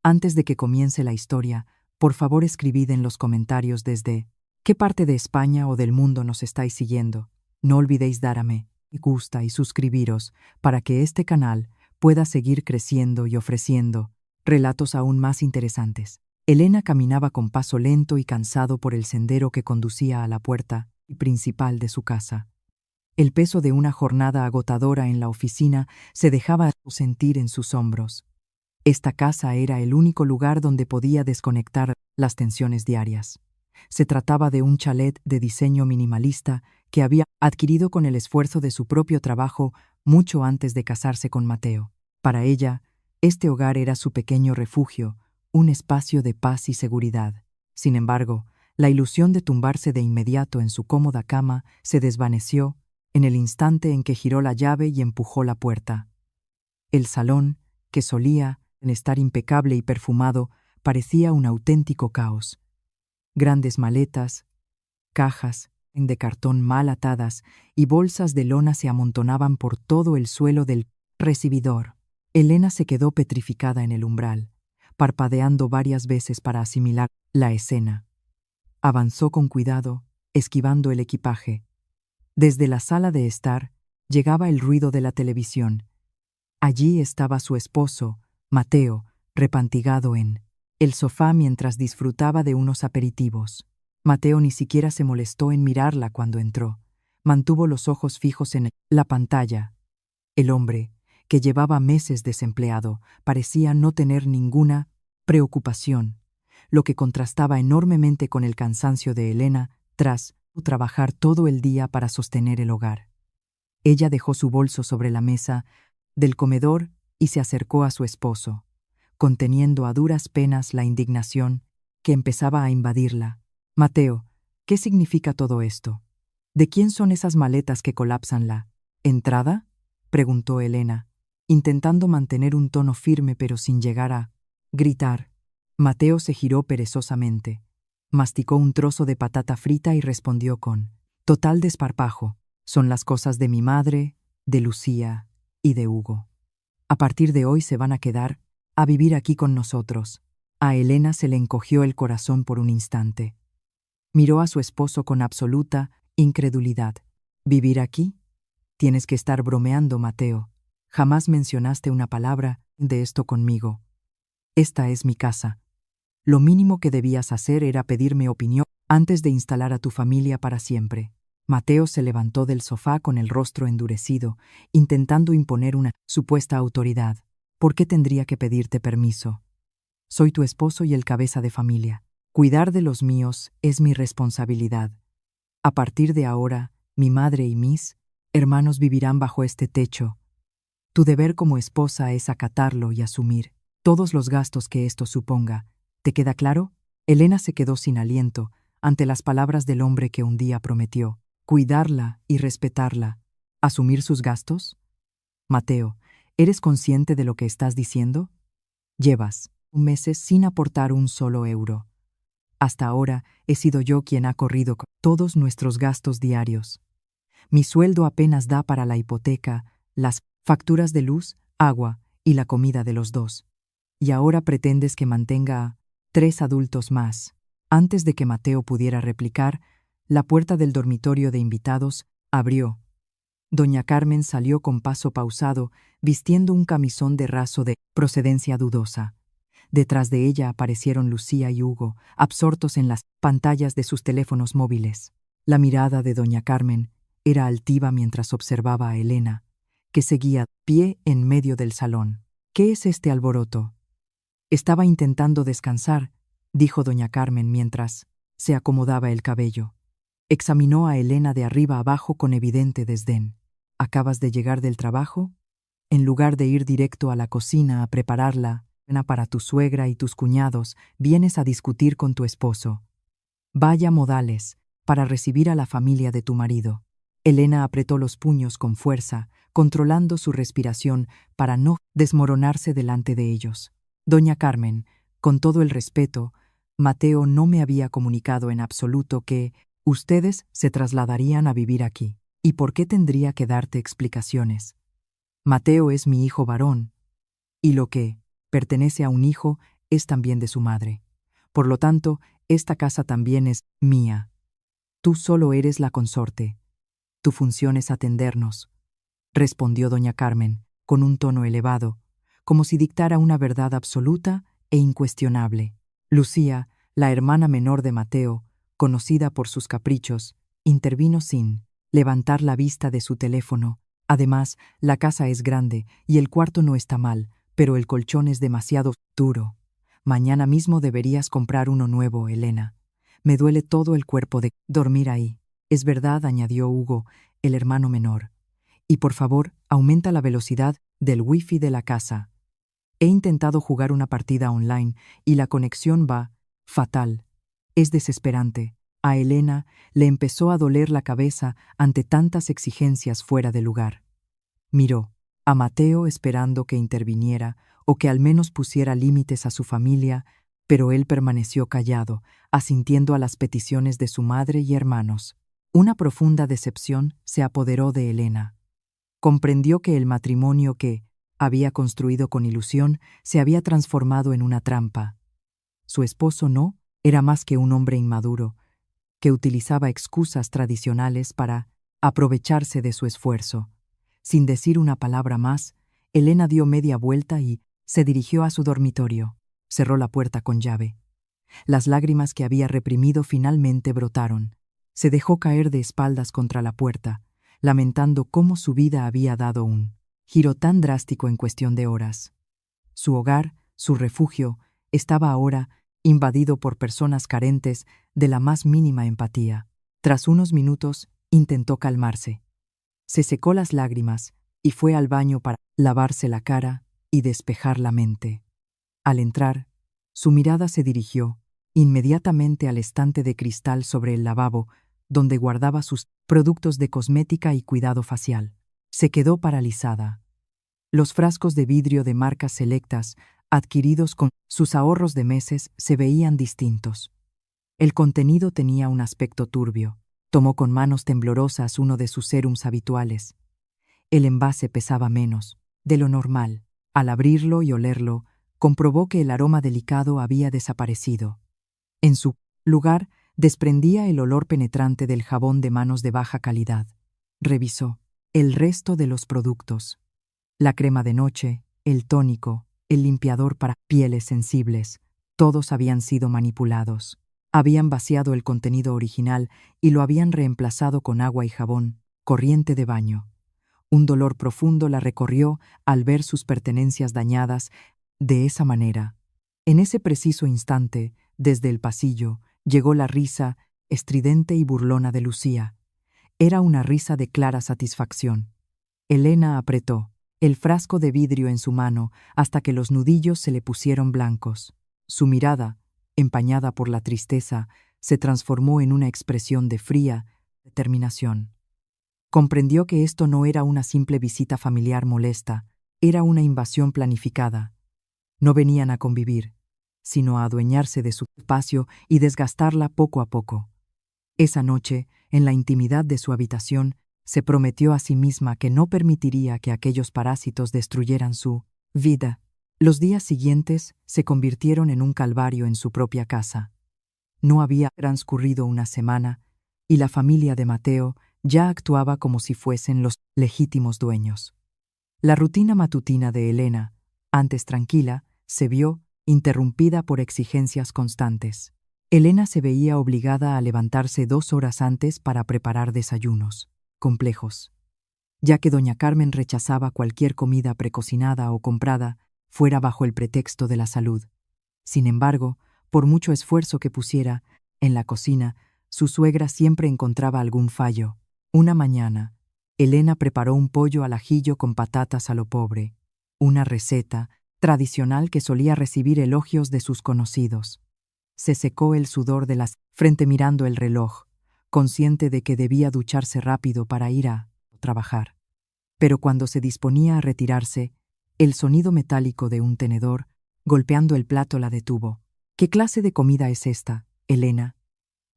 Antes de que comience la historia, por favor escribid en los comentarios desde qué parte de España o del mundo nos estáis siguiendo. No olvidéis dar a me gusta y suscribiros para que este canal pueda seguir creciendo y ofreciendo relatos aún más interesantes. Elena caminaba con paso lento y cansado por el sendero que conducía a la puerta principal de su casa. El peso de una jornada agotadora en la oficina se dejaba sentir en sus hombros. Esta casa era el único lugar donde podía desconectar las tensiones diarias. Se trataba de un chalet de diseño minimalista que había adquirido con el esfuerzo de su propio trabajo mucho antes de casarse con Mateo. Para ella, este hogar era su pequeño refugio, un espacio de paz y seguridad. Sin embargo, la ilusión de tumbarse de inmediato en su cómoda cama se desvaneció en el instante en que giró la llave y empujó la puerta. El salón, que solía estar impecable y perfumado, parecía un auténtico caos. Grandes maletas, cajas de cartón mal atadas y bolsas de lona se amontonaban por todo el suelo del recibidor. Elena se quedó petrificada en el umbral, parpadeando varias veces para asimilar la escena. Avanzó con cuidado, esquivando el equipaje. Desde la sala de estar llegaba el ruido de la televisión. Allí estaba su esposo, Mateo, repantigado en el sofá mientras disfrutaba de unos aperitivos. Mateo ni siquiera se molestó en mirarla cuando entró. Mantuvo los ojos fijos en la pantalla. El hombre, que llevaba meses desempleado, parecía no tener ninguna preocupación, lo que contrastaba enormemente con el cansancio de Elena tras trabajar todo el día para sostener el hogar. Ella dejó su bolso sobre la mesa del comedor y se acercó a su esposo, conteniendo a duras penas la indignación que empezaba a invadirla. Mateo, ¿qué significa todo esto? ¿De quién son esas maletas que colapsan la entrada? Preguntó Elena, intentando mantener un tono firme pero sin llegar a gritar. Mateo se giró perezosamente, masticó un trozo de patata frita y respondió con total desparpajo: son las cosas de mi madre, de Lucía y de Hugo. A partir de hoy se van a quedar a vivir aquí con nosotros. A Elena se le encogió el corazón por un instante. Miró a su esposo con absoluta incredulidad. ¿Vivir aquí? Tienes que estar bromeando, Mateo. Jamás mencionaste una palabra de esto conmigo. Esta es mi casa. Lo mínimo que debías hacer era pedirme opinión antes de instalar a tu familia para siempre. Mateo se levantó del sofá con el rostro endurecido, intentando imponer una supuesta autoridad. ¿Por qué tendría que pedirte permiso? Soy tu esposo y el cabeza de familia. Cuidar de los míos es mi responsabilidad. A partir de ahora, mi madre y mis hermanos vivirán bajo este techo. Tu deber como esposa es acatarlo y asumir todos los gastos que esto suponga. ¿Te queda claro? Elena se quedó sin aliento ante las palabras del hombre que un día prometió cuidarla y respetarla. ¿Asumir sus gastos? Mateo, ¿eres consciente de lo que estás diciendo? Llevas meses sin aportar un solo euro. Hasta ahora he sido yo quien ha corrido con todos nuestros gastos diarios. Mi sueldo apenas da para la hipoteca, las facturas de luz, agua y la comida de los dos. Y ahora pretendes que mantenga a 3 adultos más. Antes de que Mateo pudiera replicar, la puerta del dormitorio de invitados abrió. Doña Carmen salió con paso pausado, vistiendo un camisón de raso de procedencia dudosa. Detrás de ella aparecieron Lucía y Hugo, absortos en las pantallas de sus teléfonos móviles. La mirada de doña Carmen era altiva mientras observaba a Elena, que seguía pie en medio del salón. ¿Qué es este alboroto? Estaba intentando descansar, dijo doña Carmen mientras se acomodaba el cabello. Examinó a Elena de arriba abajo con evidente desdén. ¿Acabas de llegar del trabajo? En lugar de ir directo a la cocina a prepararla para tu suegra y tus cuñados, vienes a discutir con tu esposo. Vaya modales para recibir a la familia de tu marido. Elena apretó los puños con fuerza, controlando su respiración para no desmoronarse delante de ellos. Doña Carmen, con todo el respeto, Mateo no me había comunicado en absoluto que ustedes se trasladarían a vivir aquí. ¿Y por qué tendría que darte explicaciones? Mateo es mi hijo varón, y lo que pertenece a un hijo es también de su madre. Por lo tanto, esta casa también es mía. Tú solo eres la consorte. Tu función es atendernos, respondió doña Carmen, con un tono elevado, como si dictara una verdad absoluta e incuestionable. Lucía, la hermana menor de Mateo, conocida por sus caprichos, intervino sin levantar la vista de su teléfono. Además, la casa es grande y el cuarto no está mal, pero el colchón es demasiado duro. Mañana mismo deberías comprar uno nuevo, Elena. Me duele todo el cuerpo de dormir ahí. Es verdad, añadió Hugo, el hermano menor. Y por favor, aumenta la velocidad del wifi de la casa. He intentado jugar una partida online y la conexión va fatal. Es desesperante. A Elena le empezó a doler la cabeza ante tantas exigencias fuera de lugar. Miró a Mateo esperando que interviniera o que al menos pusiera límites a su familia, pero él permaneció callado, asintiendo a las peticiones de su madre y hermanos. Una profunda decepción se apoderó de Elena. Comprendió que el matrimonio que había construido con ilusión se había transformado en una trampa. Su esposo no era más que un hombre inmaduro, que utilizaba excusas tradicionales para aprovecharse de su esfuerzo. Sin decir una palabra más, Elena dio media vuelta y se dirigió a su dormitorio. Cerró la puerta con llave. Las lágrimas que había reprimido finalmente brotaron. Se dejó caer de espaldas contra la puerta, lamentando cómo su vida había dado un giro tan drástico en cuestión de horas. Su hogar, su refugio, estaba ahora invadido por personas carentes de la más mínima empatía. Tras unos minutos, intentó calmarse. Se secó las lágrimas y fue al baño para lavarse la cara y despejar la mente. Al entrar, su mirada se dirigió inmediatamente al estante de cristal sobre el lavabo, donde guardaba sus productos de cosmética y cuidado facial. Se quedó paralizada. Los frascos de vidrio de marcas selectas, adquiridos con sus ahorros de meses, se veían distintos. El contenido tenía un aspecto turbio. Tomó con manos temblorosas uno de sus sérums habituales. El envase pesaba menos de lo normal. Al abrirlo y olerlo, comprobó que el aroma delicado había desaparecido. En su lugar, desprendía el olor penetrante del jabón de manos de baja calidad. Revisó el resto de los productos. La crema de noche, el tónico, el limpiador para pieles sensibles, todos habían sido manipulados. Habían vaciado el contenido original y lo habían reemplazado con agua y jabón, corriente de baño. Un dolor profundo la recorrió al ver sus pertenencias dañadas de esa manera. En ese preciso instante, desde el pasillo, llegó la risa estridente y burlona de Lucía. Era una risa de clara satisfacción. Elena apretó el frasco de vidrio en su mano hasta que los nudillos se le pusieron blancos. Su mirada, empañada por la tristeza, se transformó en una expresión de fría determinación. Comprendió que esto no era una simple visita familiar molesta, era una invasión planificada. No venían a convivir, sino a adueñarse de su espacio y desgastarla poco a poco. Esa noche, en la intimidad de su habitación, se prometió a sí misma que no permitiría que aquellos parásitos destruyeran su vida. Los días siguientes se convirtieron en un calvario en su propia casa. No había transcurrido una semana y la familia de Mateo ya actuaba como si fuesen los legítimos dueños. La rutina matutina de Elena, antes tranquila, se vio interrumpida por exigencias constantes. Elena se veía obligada a levantarse 2 horas antes para preparar desayunos complejos, ya que doña Carmen rechazaba cualquier comida precocinada o comprada, fuera bajo el pretexto de la salud. Sin embargo, por mucho esfuerzo que pusiera en la cocina, su suegra siempre encontraba algún fallo. Una mañana, Elena preparó un pollo al ajillo con patatas a lo pobre, una receta tradicional que solía recibir elogios de sus conocidos. Se secó el sudor de la frente mirando el reloj, consciente de que debía ducharse rápido para ir a trabajar. Pero cuando se disponía a retirarse, el sonido metálico de un tenedor, golpeando el plato, la detuvo. ¿Qué clase de comida es esta, Elena?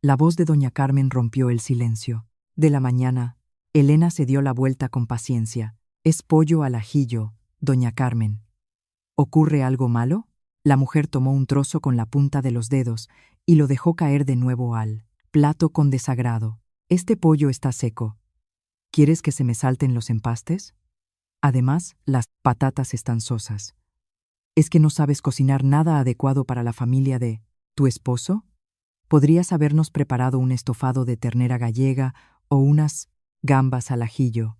La voz de doña Carmen rompió el silencio. De la mañana, Elena se dio la vuelta con paciencia. Es pollo al ajillo, doña Carmen. ¿Ocurre algo malo? La mujer tomó un trozo con la punta de los dedos y lo dejó caer de nuevo al plato con desagrado. Este pollo está seco. ¿Quieres que se me salten los empastes? Además, las patatas están sosas. ¿Es que no sabes cocinar nada adecuado para la familia de tu esposo? Podrías habernos preparado un estofado de ternera gallega o unas gambas al ajillo.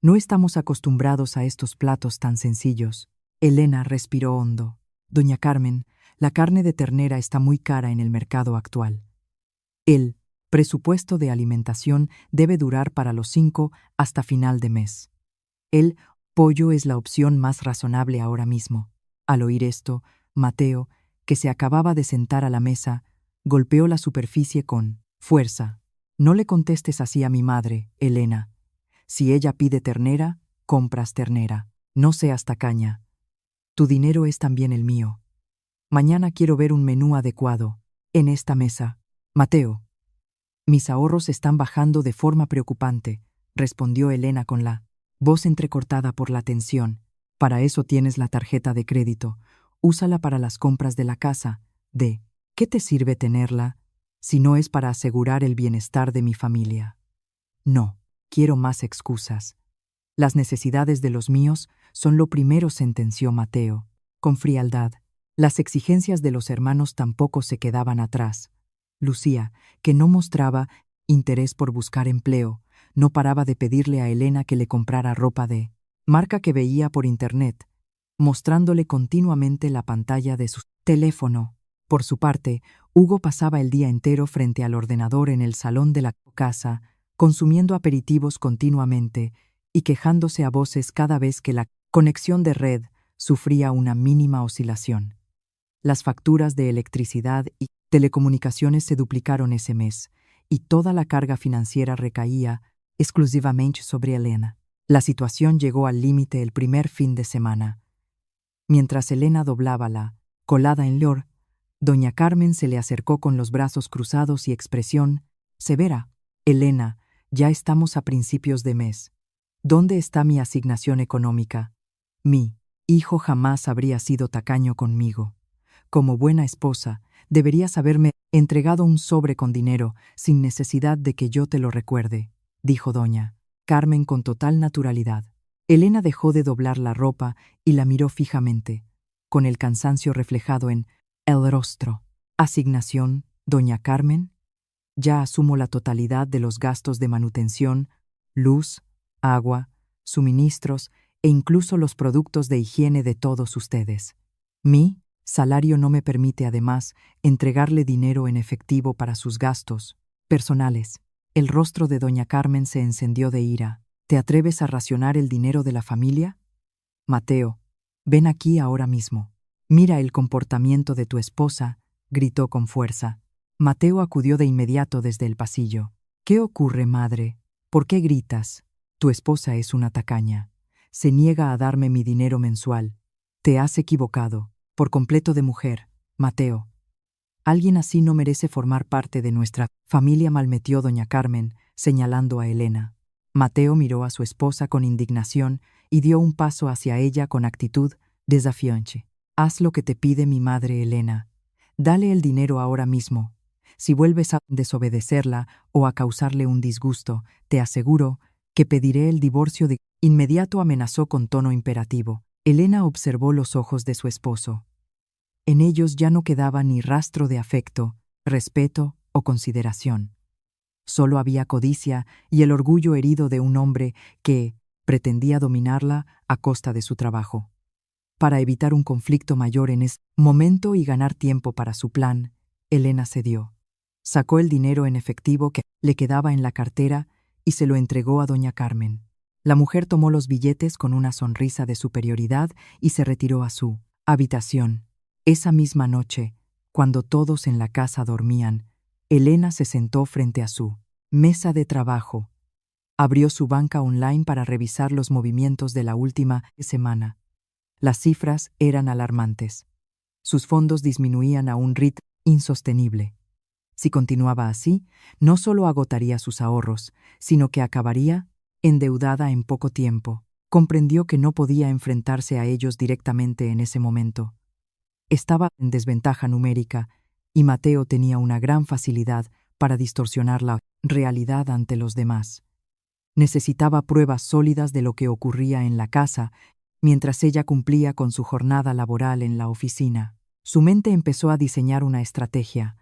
No estamos acostumbrados a estos platos tan sencillos. Elena respiró hondo. Doña Carmen, la carne de ternera está muy cara en el mercado actual. El presupuesto de alimentación debe durar para los 5 hasta final de mes. El pollo es la opción más razonable ahora mismo. Al oír esto, Mateo, que se acababa de sentar a la mesa, golpeó la superficie con fuerza. No le contestes así a mi madre, Elena. Si ella pide ternera, compras ternera. No seas tacaña. Tu dinero es también el mío. Mañana quiero ver un menú adecuado en esta mesa. Mateo. Mis ahorros están bajando de forma preocupante, respondió Elena con la voz entrecortada por la tensión. Para eso tienes la tarjeta de crédito. Úsala para las compras de la casa. ¿De qué te sirve tenerla si no es para asegurar el bienestar de mi familia? No, quiero más excusas. Las necesidades de los míos son lo primero, sentenció Mateo, con frialdad. Las exigencias de los hermanos tampoco se quedaban atrás. Lucía, que no mostraba interés por buscar empleo, no paraba de pedirle a Elena que le comprara ropa de marca que veía por internet, mostrándole continuamente la pantalla de su teléfono. Por su parte, Hugo pasaba el día entero frente al ordenador en el salón de la casa, consumiendo aperitivos continuamente y quejándose a voces cada vez que la conexión de red sufría una mínima oscilación. Las facturas de electricidad y telecomunicaciones se duplicaron ese mes, y toda la carga financiera recaía exclusivamente sobre Elena. La situación llegó al límite el primer fin de semana. Mientras Elena doblaba la colada en Leor, doña Carmen se le acercó con los brazos cruzados y expresión severa. Elena, ya estamos a principios de mes. ¿Dónde está mi asignación económica? Mi hijo jamás habría sido tacaño conmigo. Como buena esposa, deberías haberme entregado un sobre con dinero sin necesidad de que yo te lo recuerde, dijo doña Carmen con total naturalidad. Elena dejó de doblar la ropa y la miró fijamente, con el cansancio reflejado en el rostro. ¿Asignación, doña Carmen? Ya asumo la totalidad de los gastos de manutención, luz, agua, suministros e incluso los productos de higiene de todos ustedes. Mi salario no me permite, además, entregarle dinero en efectivo para sus gastos personales. El rostro de doña Carmen se encendió de ira. ¿Te atreves a racionar el dinero de la familia? Mateo, ven aquí ahora mismo. Mira el comportamiento de tu esposa, gritó con fuerza. Mateo acudió de inmediato desde el pasillo. ¿Qué ocurre, madre? ¿Por qué gritas? Tu esposa es una tacaña. Se niega a darme mi dinero mensual. Te has equivocado, por completo de mujer, Mateo. Alguien así no merece formar parte de nuestra familia, malmetió doña Carmen, señalando a Elena. Mateo miró a su esposa con indignación y dio un paso hacia ella con actitud desafiante. Haz lo que te pide mi madre, Elena. Dale el dinero ahora mismo. Si vuelves a desobedecerla o a causarle un disgusto, te aseguro que pediré el divorcio de inmediato, amenazó con tono imperativo. Elena observó los ojos de su esposo. En ellos ya no quedaba ni rastro de afecto, respeto o consideración. Solo había codicia y el orgullo herido de un hombre que pretendía dominarla a costa de su trabajo. Para evitar un conflicto mayor en ese momento y ganar tiempo para su plan, Elena cedió. Sacó el dinero en efectivo que le quedaba en la cartera y se lo entregó a doña Carmen. La mujer tomó los billetes con una sonrisa de superioridad y se retiró a su habitación. Esa misma noche, cuando todos en la casa dormían, Elena se sentó frente a su mesa de trabajo. Abrió su banca online para revisar los movimientos de la última semana. Las cifras eran alarmantes. Sus fondos disminuían a un ritmo insostenible. Si continuaba así, no solo agotaría sus ahorros, sino que acabaría endeudada en poco tiempo. Comprendió que no podía enfrentarse a ellos directamente en ese momento. estaba en desventaja numérica y Mateo tenía una gran facilidad para distorsionar la realidad ante los demás. Necesitaba pruebas sólidas de lo que ocurría en la casa mientras ella cumplía con su jornada laboral en la oficina. Su mente empezó a diseñar una estrategia.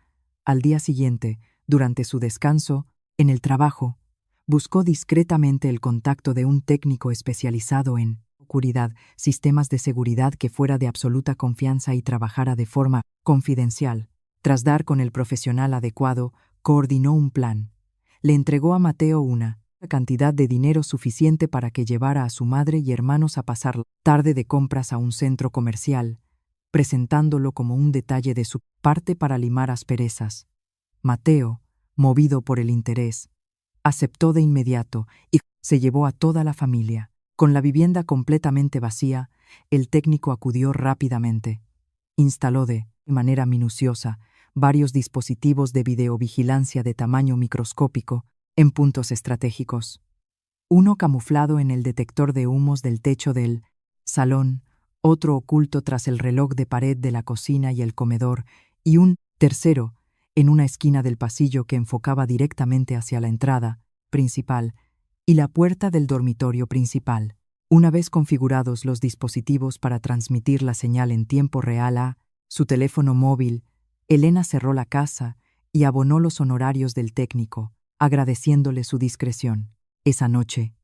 Al día siguiente, durante su descanso, en el trabajo, buscó discretamente el contacto de un técnico especializado en seguridad, sistemas de seguridad que fuera de absoluta confianza y trabajara de forma confidencial. Tras dar con el profesional adecuado, coordinó un plan. Le entregó a Mateo una cantidad de dinero suficiente para que llevara a su madre y hermanos a pasar la tarde de compras a un centro comercial, presentándolo como un detalle de su parte para limar asperezas. Mateo, movido por el interés, aceptó de inmediato y se llevó a toda la familia. Con la vivienda completamente vacía, el técnico acudió rápidamente. Instaló de manera minuciosa varios dispositivos de videovigilancia de tamaño microscópico en puntos estratégicos. Uno camuflado en el detector de humos del techo del salón, otro oculto tras el reloj de pared de la cocina y el comedor, y un tercero en una esquina del pasillo que enfocaba directamente hacia la entrada principal y la puerta del dormitorio principal. Una vez configurados los dispositivos para transmitir la señal en tiempo real a su teléfono móvil, Elena cerró la casa y abonó los honorarios del técnico, agradeciéndole su discreción. Esa noche,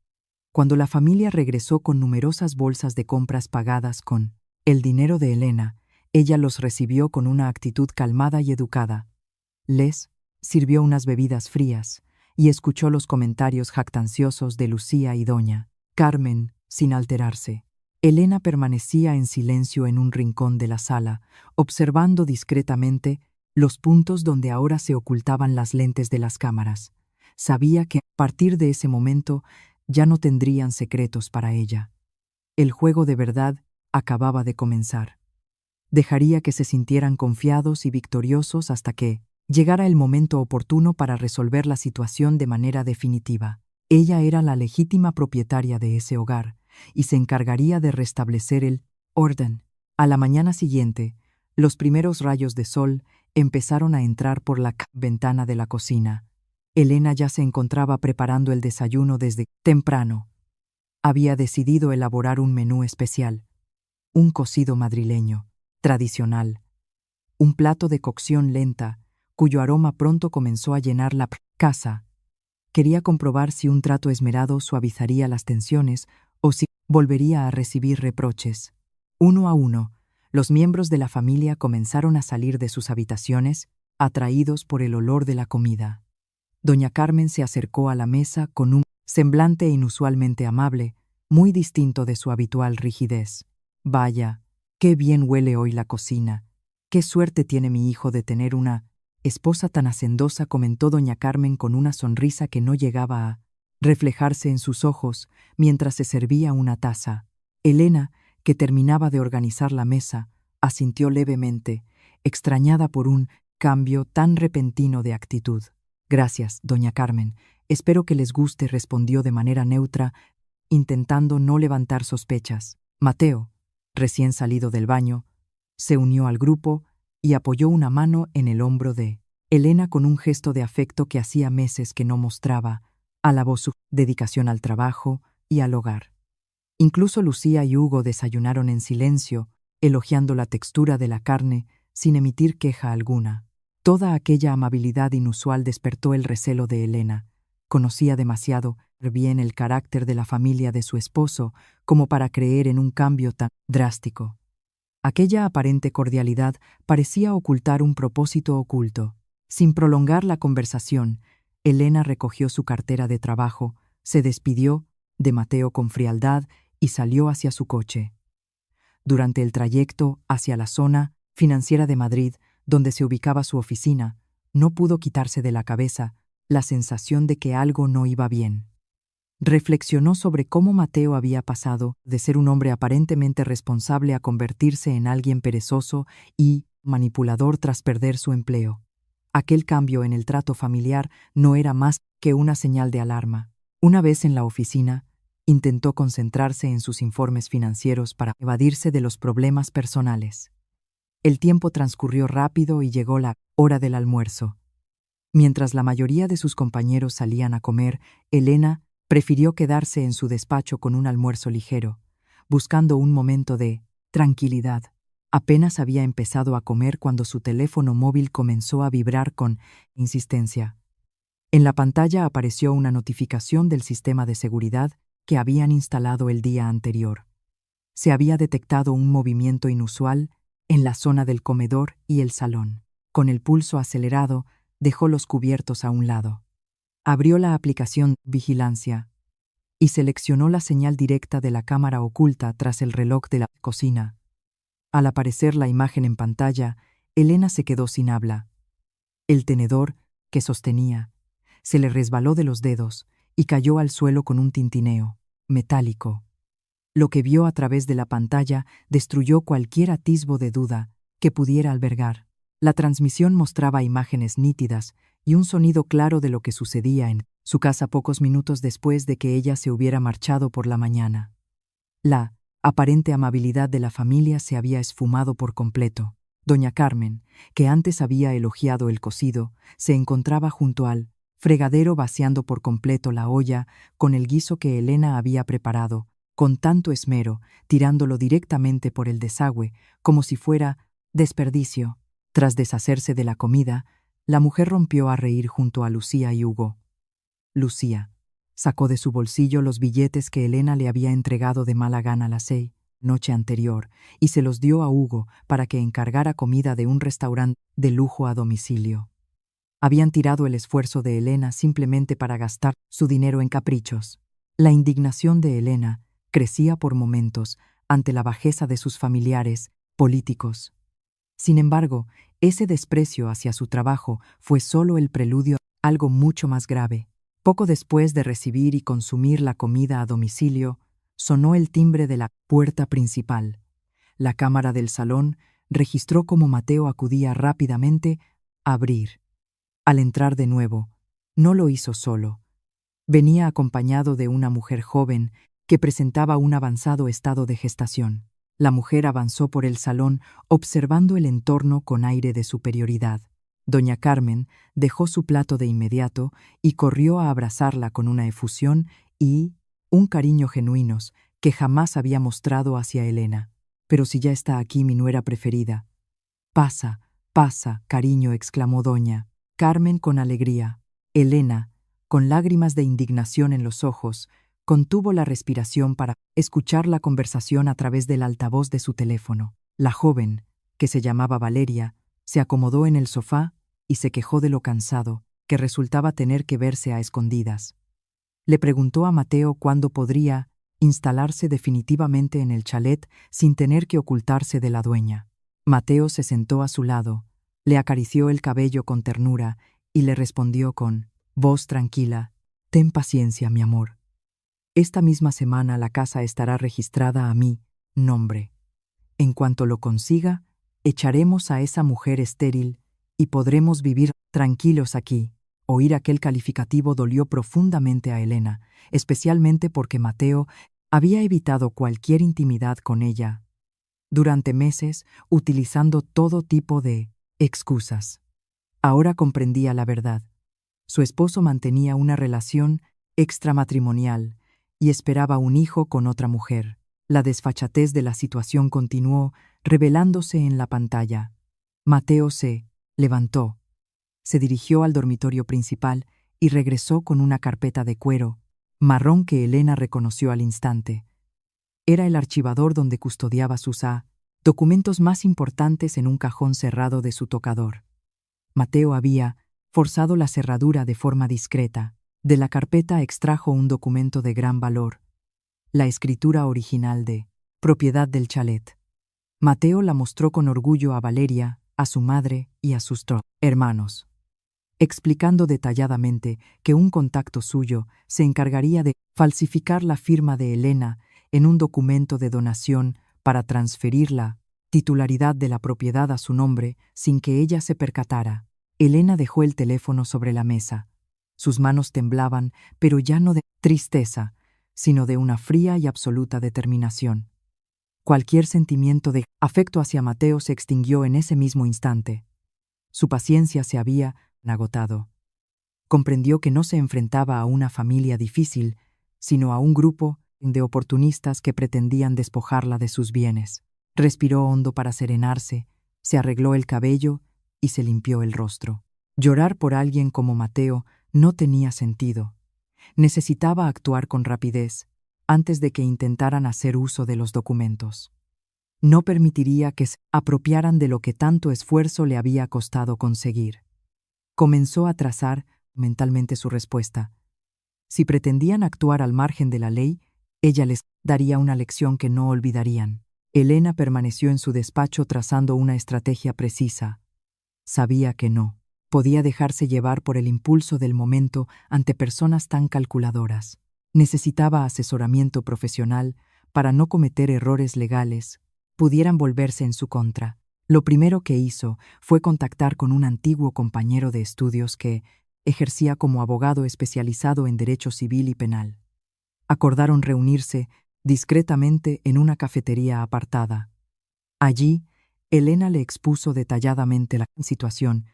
cuando la familia regresó con numerosas bolsas de compras pagadas con el dinero de Elena, ella los recibió con una actitud calmada y educada. Les sirvió unas bebidas frías y escuchó los comentarios jactanciosos de Lucía y doña Carmen, sin alterarse. Elena permanecía en silencio en un rincón de la sala, observando discretamente los puntos donde ahora se ocultaban las lentes de las cámaras. Sabía que, a partir de ese momento, ya no tendrían secretos para ella. El juego de verdad acababa de comenzar. Dejaría que se sintieran confiados y victoriosos hasta que llegara el momento oportuno para resolver la situación de manera definitiva. Ella era la legítima propietaria de ese hogar y se encargaría de restablecer el orden. A la mañana siguiente, los primeros rayos de sol empezaron a entrar por la ventana de la cocina. Elena ya se encontraba preparando el desayuno desde temprano. Había decidido elaborar un menú especial, un cocido madrileño, tradicional, un plato de cocción lenta, cuyo aroma pronto comenzó a llenar la casa. Quería comprobar si un trato esmerado suavizaría las tensiones o si volvería a recibir reproches. Uno a uno, los miembros de la familia comenzaron a salir de sus habitaciones, atraídos por el olor de la comida. Doña Carmen se acercó a la mesa con un semblante inusualmente amable, muy distinto de su habitual rigidez. «Vaya, qué bien huele hoy la cocina. Qué suerte tiene mi hijo de tener una esposa tan hacendosa», comentó doña Carmen con una sonrisa que no llegaba a reflejarse en sus ojos mientras se servía una taza. Elena, que terminaba de organizar la mesa, asintió levemente, extrañada por un cambio tan repentino de actitud. «Gracias, doña Carmen. Espero que les guste», respondió de manera neutra, intentando no levantar sospechas. Mateo, recién salido del baño, se unió al grupo y apoyó una mano en el hombro de Elena con un gesto de afecto que hacía meses que no mostraba. Alabó su dedicación al trabajo y al hogar. Incluso Lucía y Hugo desayunaron en silencio, elogiando la textura de la carne sin emitir queja alguna. Toda aquella amabilidad inusual despertó el recelo de Elena. Conocía demasiado bien el carácter de la familia de su esposo como para creer en un cambio tan drástico. Aquella aparente cordialidad parecía ocultar un propósito oculto. Sin prolongar la conversación, Elena recogió su cartera de trabajo, se despidió de Mateo con frialdad y salió hacia su coche. Durante el trayecto hacia la zona financiera de Madrid, donde se ubicaba su oficina, no pudo quitarse de la cabeza la sensación de que algo no iba bien. Reflexionó sobre cómo Mateo había pasado de ser un hombre aparentemente responsable a convertirse en alguien perezoso y manipulador tras perder su empleo. Aquel cambio en el trato familiar no era más que una señal de alarma. Una vez en la oficina, intentó concentrarse en sus informes financieros para evadirse de los problemas personales. El tiempo transcurrió rápido y llegó la hora del almuerzo. Mientras la mayoría de sus compañeros salían a comer, Elena prefirió quedarse en su despacho con un almuerzo ligero, buscando un momento de tranquilidad. Apenas había empezado a comer cuando su teléfono móvil comenzó a vibrar con insistencia. En la pantalla apareció una notificación del sistema de seguridad que habían instalado el día anterior. Se había detectado un movimiento inusual en la zona del comedor y el salón. Con el pulso acelerado, dejó los cubiertos a un lado. Abrió la aplicación Vigilancia y seleccionó la señal directa de la cámara oculta tras el reloj de la cocina. Al aparecer la imagen en pantalla, Elena se quedó sin habla. El tenedor, que sostenía, se le resbaló de los dedos y cayó al suelo con un tintineo metálico. Lo que vio a través de la pantalla destruyó cualquier atisbo de duda que pudiera albergar. La transmisión mostraba imágenes nítidas y un sonido claro de lo que sucedía en su casa pocos minutos después de que ella se hubiera marchado por la mañana. La aparente amabilidad de la familia se había esfumado por completo. Doña Carmen, que antes había elogiado el cocido, se encontraba junto al fregadero vaciando por completo la olla con el guiso que Elena había preparado, con tanto esmero, tirándolo directamente por el desagüe, como si fuera desperdicio. Tras deshacerse de la comida, la mujer rompió a reír junto a Lucía y Hugo. Lucía sacó de su bolsillo los billetes que Elena le había entregado de mala gana la noche anterior y se los dio a Hugo para que encargara comida de un restaurante de lujo a domicilio. Habían tirado el esfuerzo de Elena simplemente para gastar su dinero en caprichos. La indignación de Elena crecía por momentos ante la bajeza de sus familiares políticos. Sin embargo, ese desprecio hacia su trabajo fue solo el preludio a algo mucho más grave. Poco después de recibir y consumir la comida a domicilio, sonó el timbre de la puerta principal. La cámara del salón registró cómo Mateo acudía rápidamente a abrir. Al entrar de nuevo, no lo hizo solo. Venía acompañado de una mujer joven que presentaba un avanzado estado de gestación. La mujer avanzó por el salón observando el entorno con aire de superioridad. Doña Carmen dejó su plato de inmediato y corrió a abrazarla con una efusión y un cariño genuinos que jamás había mostrado hacia Elena. «Pero si ya está aquí mi nuera preferida». «Pasa, pasa, cariño», exclamó doña Carmen con alegría. Elena, con lágrimas de indignación en los ojos, contuvo la respiración para escuchar la conversación a través del altavoz de su teléfono. La joven, que se llamaba Valeria, se acomodó en el sofá y se quejó de lo cansado que resultaba tener que verse a escondidas. Le preguntó a Mateo cuándo podría instalarse definitivamente en el chalet sin tener que ocultarse de la dueña. Mateo se sentó a su lado, le acarició el cabello con ternura y le respondió con voz tranquila: «Ten paciencia, mi amor. Esta misma semana la casa estará registrada a mi nombre. En cuanto lo consiga, echaremos a esa mujer estéril y podremos vivir tranquilos aquí». Oír aquel calificativo dolió profundamente a Elena, especialmente porque Mateo había evitado cualquier intimidad con ella durante meses, utilizando todo tipo de excusas. Ahora comprendía la verdad. Su esposo mantenía una relación extramatrimonial y esperaba un hijo con otra mujer. La desfachatez de la situación continuó revelándose en la pantalla. Mateo se levantó, se dirigió al dormitorio principal y regresó con una carpeta de cuero marrón que Elena reconoció al instante. Era el archivador donde custodiaba sus documentos más importantes en un cajón cerrado de su tocador. Mateo había forzado la cerradura de forma discreta. De la carpeta extrajo un documento de gran valor, la escritura original de propiedad del chalet. Mateo la mostró con orgullo a Valeria, a su madre y a sus hermanos, explicando detalladamente que un contacto suyo se encargaría de falsificar la firma de Elena en un documento de donación para transferir la titularidad de la propiedad a su nombre sin que ella se percatara. Elena dejó el teléfono sobre la mesa. Sus manos temblaban, pero ya no de tristeza, sino de una fría y absoluta determinación. Cualquier sentimiento de afecto hacia Mateo se extinguió en ese mismo instante. Su paciencia se había agotado. Comprendió que no se enfrentaba a una familia difícil, sino a un grupo de oportunistas que pretendían despojarla de sus bienes. Respiró hondo para serenarse, se arregló el cabello y se limpió el rostro. Llorar por alguien como Mateo no tenía sentido. Necesitaba actuar con rapidez, antes de que intentaran hacer uso de los documentos. No permitiría que se apropiaran de lo que tanto esfuerzo le había costado conseguir. Comenzó a trazar mentalmente su respuesta. Si pretendían actuar al margen de la ley, ella les daría una lección que no olvidarían. Elena permaneció en su despacho trazando una estrategia precisa. Sabía que no podía dejarse llevar por el impulso del momento ante personas tan calculadoras. Necesitaba asesoramiento profesional para no cometer errores legales pudieran volverse en su contra. Lo primero que hizo fue contactar con un antiguo compañero de estudios que ejercía como abogado especializado en derecho civil y penal. Acordaron reunirse discretamente en una cafetería apartada. Allí, Elena le expuso detalladamente la situación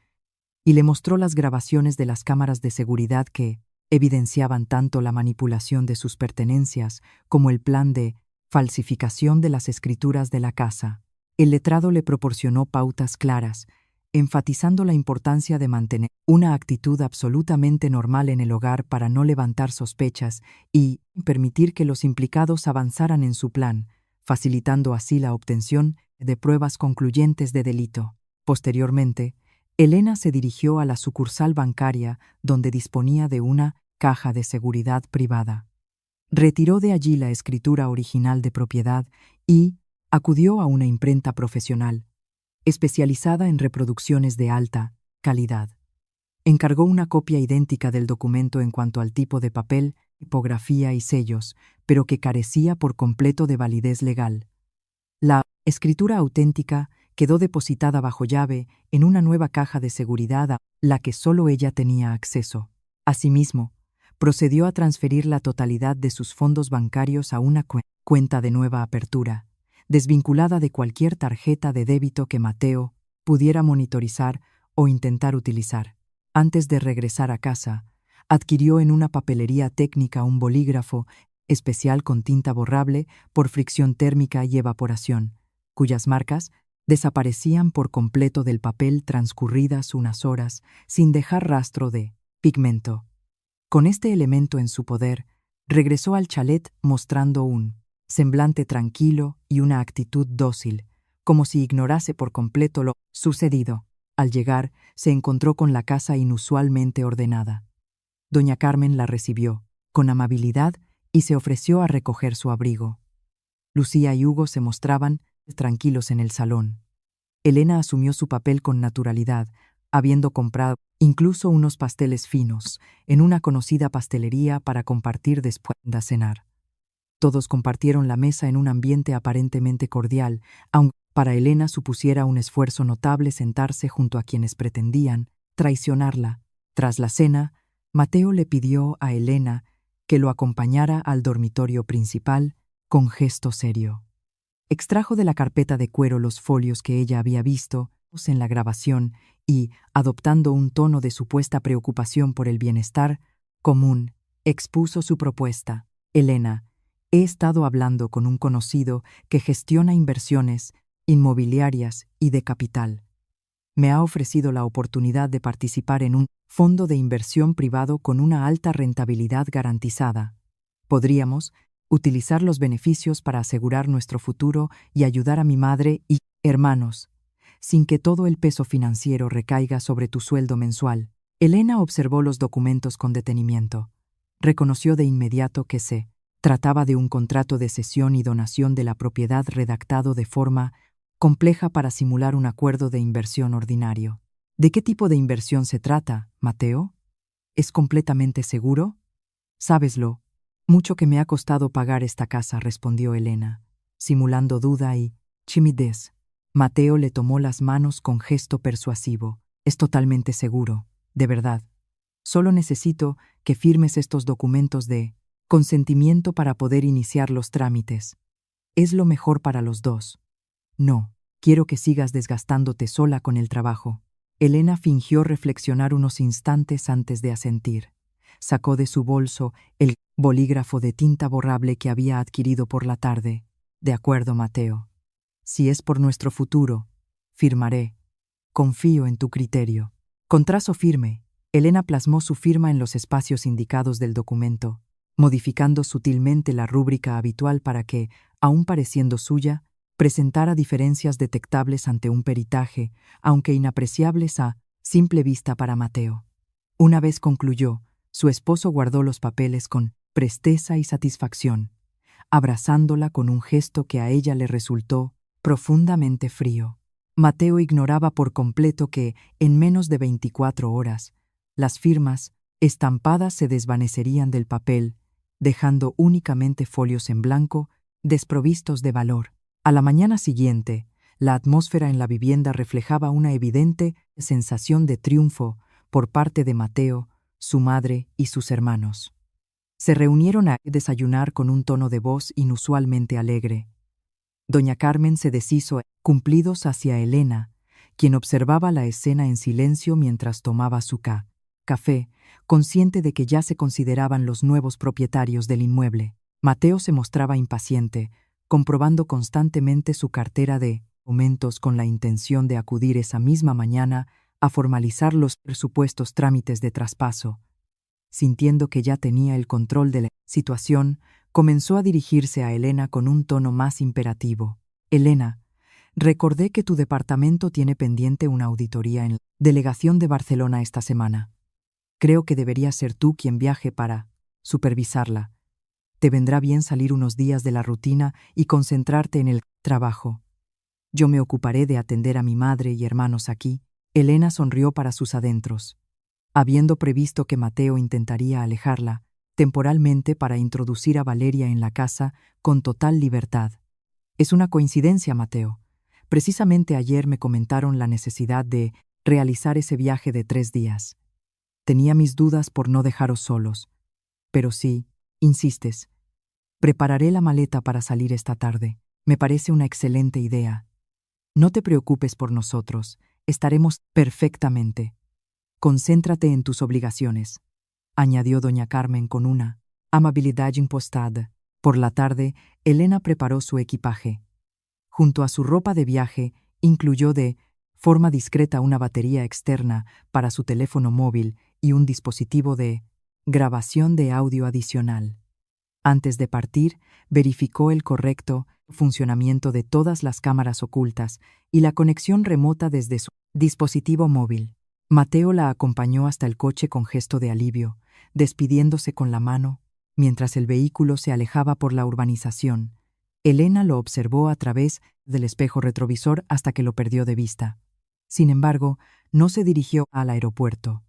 y le mostró las grabaciones de las cámaras de seguridad que evidenciaban tanto la manipulación de sus pertenencias como el plan de falsificación de las escrituras de la casa. El letrado le proporcionó pautas claras, enfatizando la importancia de mantener una actitud absolutamente normal en el hogar para no levantar sospechas y permitir que los implicados avanzaran en su plan, facilitando así la obtención de pruebas concluyentes de delito. Posteriormente, Elena se dirigió a la sucursal bancaria donde disponía de una caja de seguridad privada. Retiró de allí la escritura original de propiedad y acudió a una imprenta profesional, especializada en reproducciones de alta calidad. Encargó una copia idéntica del documento en cuanto al tipo de papel, tipografía y sellos, pero que carecía por completo de validez legal. La escritura auténtica quedó depositada bajo llave en una nueva caja de seguridad a la que solo ella tenía acceso. Asimismo, procedió a transferir la totalidad de sus fondos bancarios a una cuenta de nueva apertura, desvinculada de cualquier tarjeta de débito que Mateo pudiera monitorizar o intentar utilizar. Antes de regresar a casa, adquirió en una papelería técnica un bolígrafo especial con tinta borrable por fricción térmica y evaporación, cuyas marcas desaparecían por completo del papel transcurridas unas horas sin dejar rastro de pigmento. Con este elemento en su poder, regresó al chalet mostrando un semblante tranquilo y una actitud dócil, como si ignorase por completo lo sucedido. Al llegar, se encontró con la casa inusualmente ordenada. Doña Carmen la recibió con amabilidad y se ofreció a recoger su abrigo. Lucía y Hugo se mostraban tranquilos en el salón. Elena asumió su papel con naturalidad, habiendo comprado incluso unos pasteles finos en una conocida pastelería para compartir después de cenar. Todos compartieron la mesa en un ambiente aparentemente cordial, aunque para Elena supusiera un esfuerzo notable sentarse junto a quienes pretendían traicionarla. Tras la cena, Mateo le pidió a Elena que lo acompañara al dormitorio principal con gesto serio. Extrajo de la carpeta de cuero los folios que ella había visto en la grabación y, adoptando un tono de supuesta preocupación por el bienestar común, expuso su propuesta. Elena, he estado hablando con un conocido que gestiona inversiones inmobiliarias y de capital. Me ha ofrecido la oportunidad de participar en un fondo de inversión privado con una alta rentabilidad garantizada. Podríamos utilizar los beneficios para asegurar nuestro futuro y ayudar a mi madre y hermanos, sin que todo el peso financiero recaiga sobre tu sueldo mensual. Elena observó los documentos con detenimiento. Reconoció de inmediato que se trataba de un contrato de cesión y donación de la propiedad redactado de forma compleja para simular un acuerdo de inversión ordinario. ¿De qué tipo de inversión se trata, Mateo? ¿Es completamente seguro? Sábeslo. Mucho que me ha costado pagar esta casa, respondió Elena, simulando duda y timidez. Mateo le tomó las manos con gesto persuasivo. Es totalmente seguro, de verdad. Solo necesito que firmes estos documentos de consentimiento para poder iniciar los trámites. Es lo mejor para los dos. No, quiero que sigas desgastándote sola con el trabajo. Elena fingió reflexionar unos instantes antes de asentir. Sacó de su bolso el bolígrafo de tinta borrable que había adquirido por la tarde. De acuerdo, Mateo. Si es por nuestro futuro, firmaré. Confío en tu criterio. Con trazo firme, Elena plasmó su firma en los espacios indicados del documento, modificando sutilmente la rúbrica habitual para que, aun pareciendo suya, presentara diferencias detectables ante un peritaje, aunque inapreciables a simple vista para Mateo. Una vez concluyó, su esposo guardó los papeles con presteza y satisfacción, abrazándola con un gesto que a ella le resultó profundamente frío. Mateo ignoraba por completo que, en menos de 24 horas, las firmas estampadas se desvanecerían del papel, dejando únicamente folios en blanco, desprovistos de valor. A la mañana siguiente, la atmósfera en la vivienda reflejaba una evidente sensación de triunfo por parte de Mateo, su madre y sus hermanos. Se reunieron a desayunar con un tono de voz inusualmente alegre. Doña Carmen se deshizo, cumplidos hacia Elena, quien observaba la escena en silencio mientras tomaba su café, consciente de que ya se consideraban los nuevos propietarios del inmueble. Mateo se mostraba impaciente, comprobando constantemente su cartera de aumentos con la intención de acudir esa misma mañana a formalizar los presupuestos trámites de traspaso. Sintiendo que ya tenía el control de la situación, comenzó a dirigirse a Elena con un tono más imperativo. Elena, recordé que tu departamento tiene pendiente una auditoría en la delegación de Barcelona esta semana. Creo que deberías ser tú quien viaje para supervisarla. Te vendrá bien salir unos días de la rutina y concentrarte en el trabajo. Yo me ocuparé de atender a mi madre y hermanos aquí. Elena sonrió para sus adentros, habiendo previsto que Mateo intentaría alejarla temporalmente para introducir a Valeria en la casa con total libertad. Es una coincidencia, Mateo. Precisamente ayer me comentaron la necesidad de realizar ese viaje de 3 días. Tenía mis dudas por no dejaros solos. Pero sí, insistes. Prepararé la maleta para salir esta tarde. Me parece una excelente idea. No te preocupes por nosotros. Estaremos perfectamente. Concéntrate en tus obligaciones, añadió doña Carmen con una amabilidad impostada. Por la tarde, Elena preparó su equipaje. Junto a su ropa de viaje, incluyó de forma discreta una batería externa para su teléfono móvil y un dispositivo de grabación de audio adicional. Antes de partir, verificó el correcto funcionamiento de todas las cámaras ocultas y la conexión remota desde su dispositivo móvil. Mateo la acompañó hasta el coche con gesto de alivio, despidiéndose con la mano, mientras el vehículo se alejaba por la urbanización. Elena lo observó a través del espejo retrovisor hasta que lo perdió de vista. Sin embargo, no se dirigió al aeropuerto.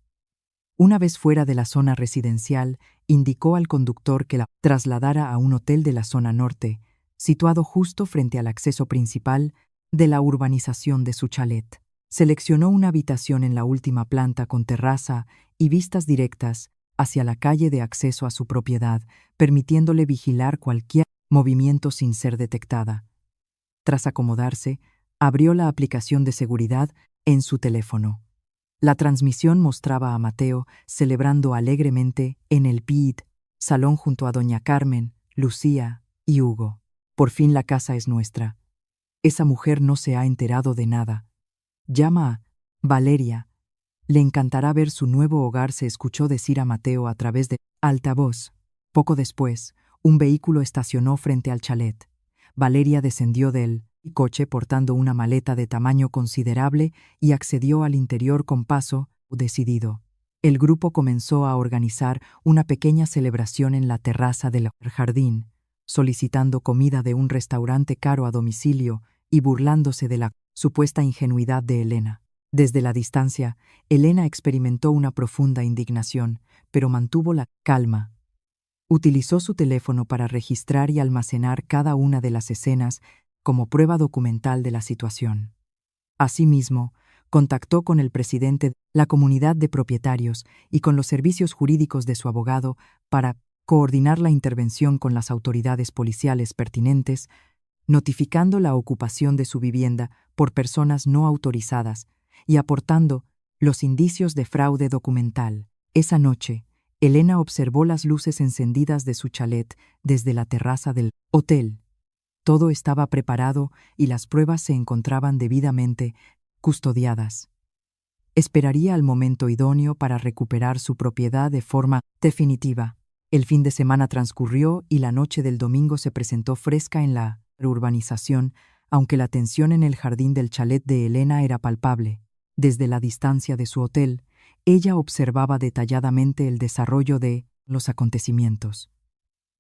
Una vez fuera de la zona residencial, indicó al conductor que la trasladara a un hotel de la zona norte, situado justo frente al acceso principal de la urbanización de su chalet. Seleccionó una habitación en la última planta con terraza y vistas directas hacia la calle de acceso a su propiedad, permitiéndole vigilar cualquier movimiento sin ser detectada. Tras acomodarse, abrió la aplicación de seguridad en su teléfono. La transmisión mostraba a Mateo celebrando alegremente en el PID, salón junto a doña Carmen, Lucía y Hugo. Por fin la casa es nuestra. Esa mujer no se ha enterado de nada. Llama a Valeria. Le encantará ver su nuevo hogar, se escuchó decir a Mateo a través de altavoz. Poco después, un vehículo estacionó frente al chalet. Valeria descendió del coche portando una maleta de tamaño considerable y accedió al interior con paso decidido. El grupo comenzó a organizar una pequeña celebración en la terraza del jardín, solicitando comida de un restaurante caro a domicilio y burlándose de la supuesta ingenuidad de Elena. Desde la distancia, Elena experimentó una profunda indignación, pero mantuvo la calma. Utilizó su teléfono para registrar y almacenar cada una de las escenas como prueba documental de la situación. Asimismo, contactó con el presidente de la comunidad de propietarios y con los servicios jurídicos de su abogado para coordinar la intervención con las autoridades policiales pertinentes notificando la ocupación de su vivienda por personas no autorizadas y aportando los indicios de fraude documental. Esa noche, Elena observó las luces encendidas de su chalet desde la terraza del hotel. Todo estaba preparado y las pruebas se encontraban debidamente custodiadas. Esperaría al momento idóneo para recuperar su propiedad de forma definitiva. El fin de semana transcurrió y la noche del domingo se presentó fresca en la urbanización, aunque la tensión en el jardín del chalet de Elena era palpable. Desde la distancia de su hotel, ella observaba detalladamente el desarrollo de los acontecimientos.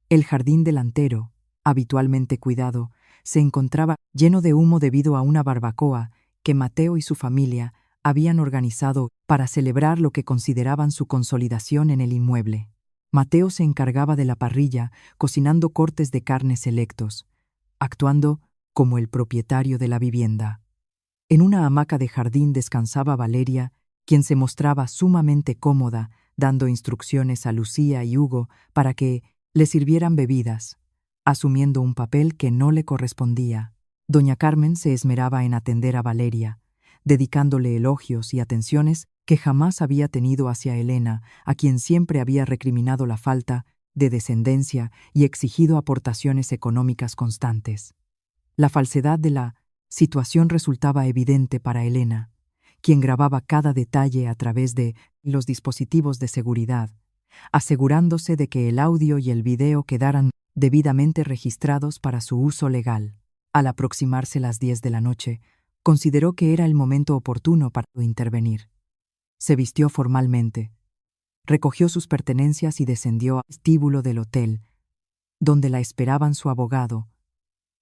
El jardín delantero, habitualmente cuidado, se encontraba lleno de humo debido a una barbacoa que Mateo y su familia habían organizado para celebrar lo que consideraban su consolidación en el inmueble. Mateo se encargaba de la parrilla, cocinando cortes de carne selectos, actuando como el propietario de la vivienda. En una hamaca de jardín descansaba Valeria, quien se mostraba sumamente cómoda, dando instrucciones a Lucía y Hugo para que le sirvieran bebidas, asumiendo un papel que no le correspondía. Doña Carmen se esmeraba en atender a Valeria, dedicándole elogios y atenciones que jamás había tenido hacia Elena, a quien siempre había recriminado la falta de descendencia y exigido aportaciones económicas constantes. La falsedad de la situación resultaba evidente para Elena, quien grababa cada detalle a través de los dispositivos de seguridad, asegurándose de que el audio y el video quedaran debidamente registrados para su uso legal. Al aproximarse las 10 de la noche, consideró que era el momento oportuno para intervenir. Se vistió formalmente, recogió sus pertenencias y descendió al vestíbulo del hotel, donde la esperaban su abogado,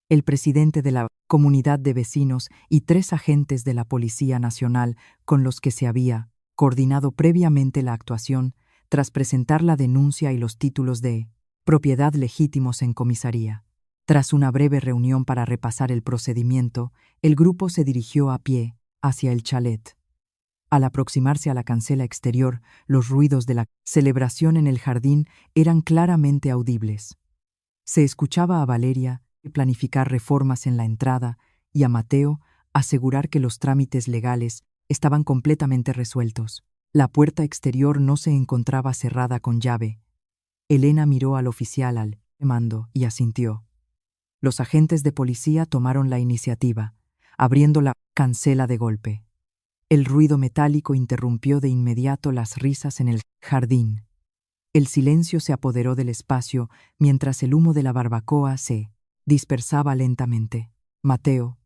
el presidente de la comunidad de vecinos y 3 agentes de la Policía Nacional con los que se había coordinado previamente la actuación tras presentar la denuncia y los títulos de propiedad legítimos en comisaría. Tras una breve reunión para repasar el procedimiento, el grupo se dirigió a pie hacia el chalet. Al aproximarse a la cancela exterior, los ruidos de la celebración en el jardín eran claramente audibles. Se escuchaba a Valeria planificar reformas en la entrada y a Mateo asegurar que los trámites legales estaban completamente resueltos. La puerta exterior no se encontraba cerrada con llave. Elena miró al oficial al mando y asintió. Los agentes de policía tomaron la iniciativa, abriendo la cancela de golpe. El ruido metálico interrumpió de inmediato las risas en el jardín. El silencio se apoderó del espacio mientras el humo de la barbacoa se dispersaba lentamente. Mateo,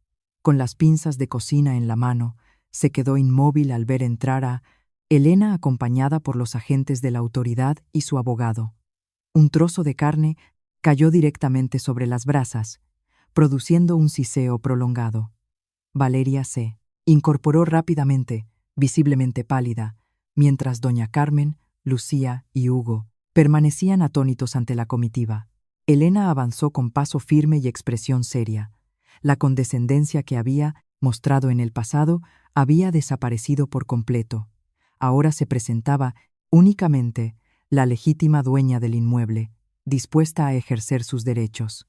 con las pinzas de cocina en la mano, se quedó inmóvil al ver entrar a Elena acompañada por los agentes de la autoridad y su abogado. Un trozo de carne cayó directamente sobre las brasas, produciendo un siseo prolongado. Valeria se incorporó rápidamente, visiblemente pálida, mientras doña Carmen, Lucía y Hugo permanecían atónitos ante la comitiva. Elena avanzó con paso firme y expresión seria. La condescendencia que había mostrado en el pasado había desaparecido por completo. Ahora se presentaba únicamente la legítima dueña del inmueble, dispuesta a ejercer sus derechos.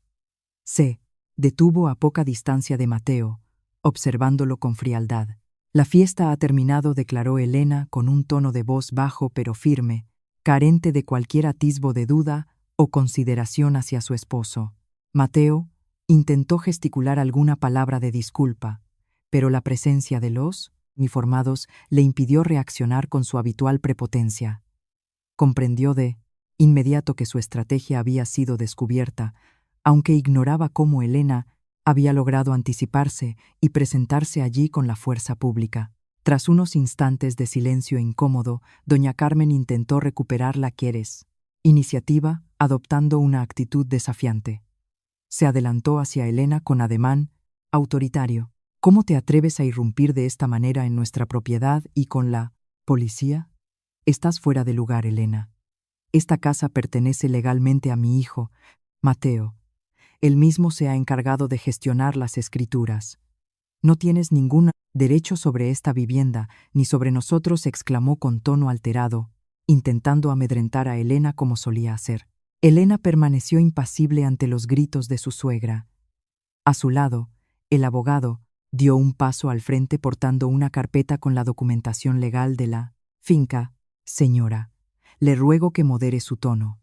Se detuvo a poca distancia de Mateo, observándolo con frialdad. La fiesta ha terminado, declaró Elena con un tono de voz bajo pero firme, carente de cualquier atisbo de duda o consideración hacia su esposo. Mateo intentó gesticular alguna palabra de disculpa, pero la presencia de los uniformados le impidió reaccionar con su habitual prepotencia. Comprendió de inmediato que su estrategia había sido descubierta, aunque ignoraba cómo Elena había logrado anticiparse y presentarse allí con la fuerza pública. Tras unos instantes de silencio incómodo, doña Carmen intentó recuperar la iniciativa, adoptando una actitud desafiante. Se adelantó hacia Elena con ademán autoritario. ¿Cómo te atreves a irrumpir de esta manera en nuestra propiedad y con la policía? Estás fuera de lugar, Elena. Esta casa pertenece legalmente a mi hijo, Mateo. Él mismo se ha encargado de gestionar las escrituras. No tienes ningún derecho sobre esta vivienda, ni sobre nosotros, exclamó con tono alterado, intentando amedrentar a Elena como solía hacer. Elena permaneció impasible ante los gritos de su suegra. A su lado, el abogado dio un paso al frente portando una carpeta con la documentación legal de la finca. Señora, le ruego que modere su tono.